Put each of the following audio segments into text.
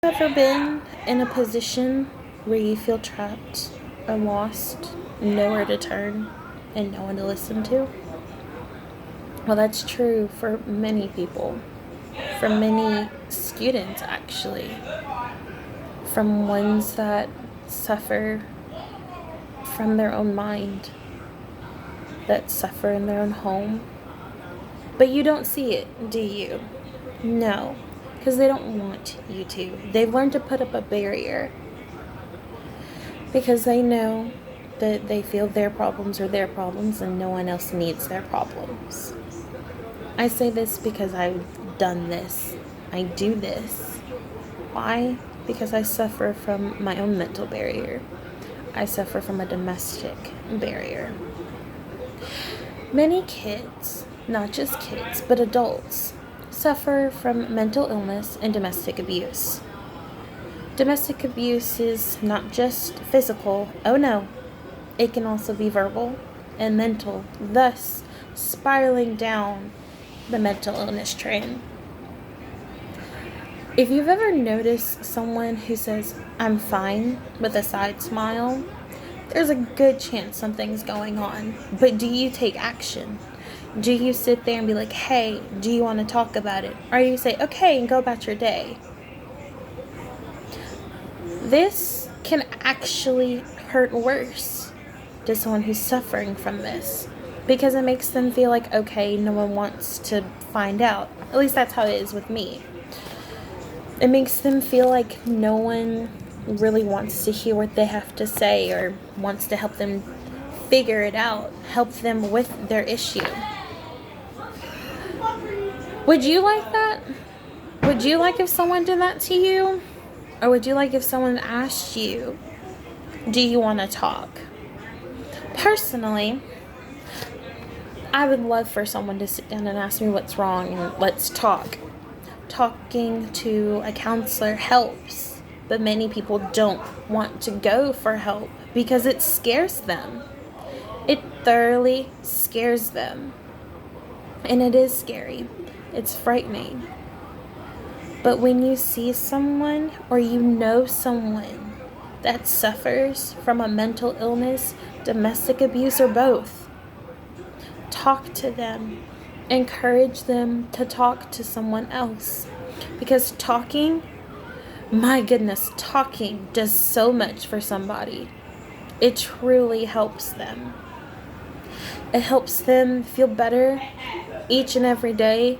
Ever been in a position where you feel trapped or lost, nowhere to turn, and no one to listen to? Well, that's true for many people, for many students actually, from ones that suffer from their own mind, that suffer in their own home. But you don't see it, do you? No, because they don't want you to. They've learned to put up a barrier because they know that they feel their problems are their problems and no one else needs their problems. I say this because I've done this. I do this. Why? Because I suffer from my own mental barrier. I suffer from a domestic barrier. Many kids, not just kids, but adults, suffer from mental illness and domestic abuse. Domestic abuse is not just physical, oh no, it can also be verbal and mental, thus spiraling down the mental illness train. If you've ever noticed someone who says, "I'm fine," with a side smile, there's a good chance something's going on. But do you take action? Do you sit there and be like, "Hey, do you want to talk about it?" Or you say, "Okay," and go about your day? This can actually hurt worse to someone who's suffering from this, because it makes them feel like, okay, no one wants to find out. At least that's how it is with me. It makes them feel like no one really wants to hear what they have to say or wants to help them figure it out, help them with their issue. Would you like that? Would you like if someone did that to you? Or would you like if someone asked you, "Do you want to talk?" Personally, I would love for someone to sit down and ask me what's wrong and let's talk. Talking to a counselor helps, but many people don't want to go for help because it scares them. It thoroughly scares them. And it is scary. It's frightening. But when you see someone or you know someone that suffers from a mental illness, domestic abuse, or both, talk to them. Encourage them to talk to someone else. Because talking, my goodness, talking does so much for somebody. It truly helps them. It helps them feel better each and every day.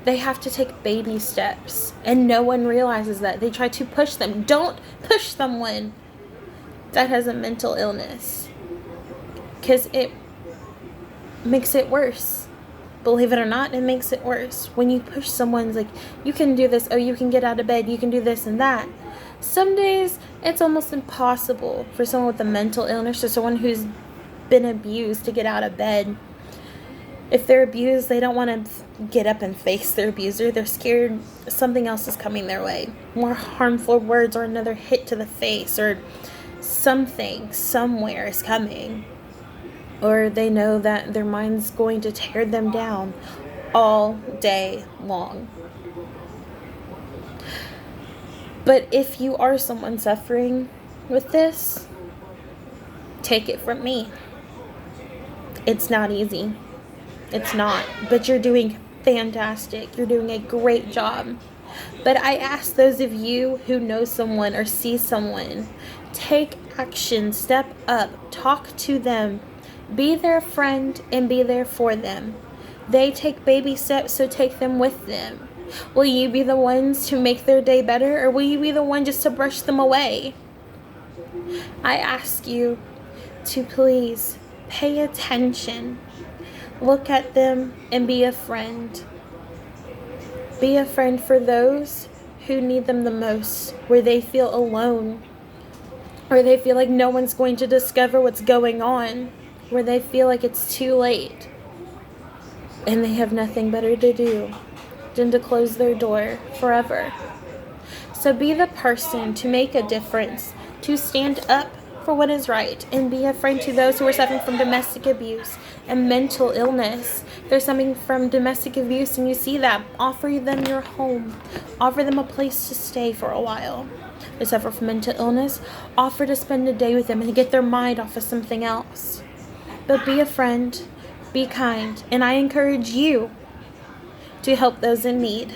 They have to take baby steps, and no one realizes that. They try to push them. Don't push someone that has a mental illness, because it makes it worse. Believe it or not, it makes it worse. When you push someone's like, "You can do this. Oh, you can get out of bed. You can do this and that." Some days it's almost impossible for someone with a mental illness or someone who's been abused to get out of bed. If they're abused, they don't want to get up and face their abuser. They're scared something else is coming their way. More harmful words or another hit to the face or something somewhere is coming. Or they know that their mind's going to tear them down all day long. But if you are someone suffering with this, take it from me. It's not easy. It's not. But you're doing fantastic. You're doing a great job. But I ask those of you who know someone or see someone, take action, step up, talk to them. Be their friend and be there for them. They take baby steps, so take them with them. Will you be the ones to make their day better, or will you be the one just to brush them away? I ask you to please pay attention. Look at them and be a friend. Be a friend for those who need them the most, where they feel alone, where they feel like no one's going to discover what's going on, where they feel like it's too late and they have nothing better to do than to close their door forever. So be the person to make a difference, to stand up for what is right, and be a friend to those who are suffering from domestic abuse and mental illness. they're suffering from domestic abuse and you see that, offer them your home. Offer them a place to stay for a while. They suffer from mental illness, offer to spend a day with them and get their mind off of something else. But be a friend, be kind, and I encourage you to help those in need.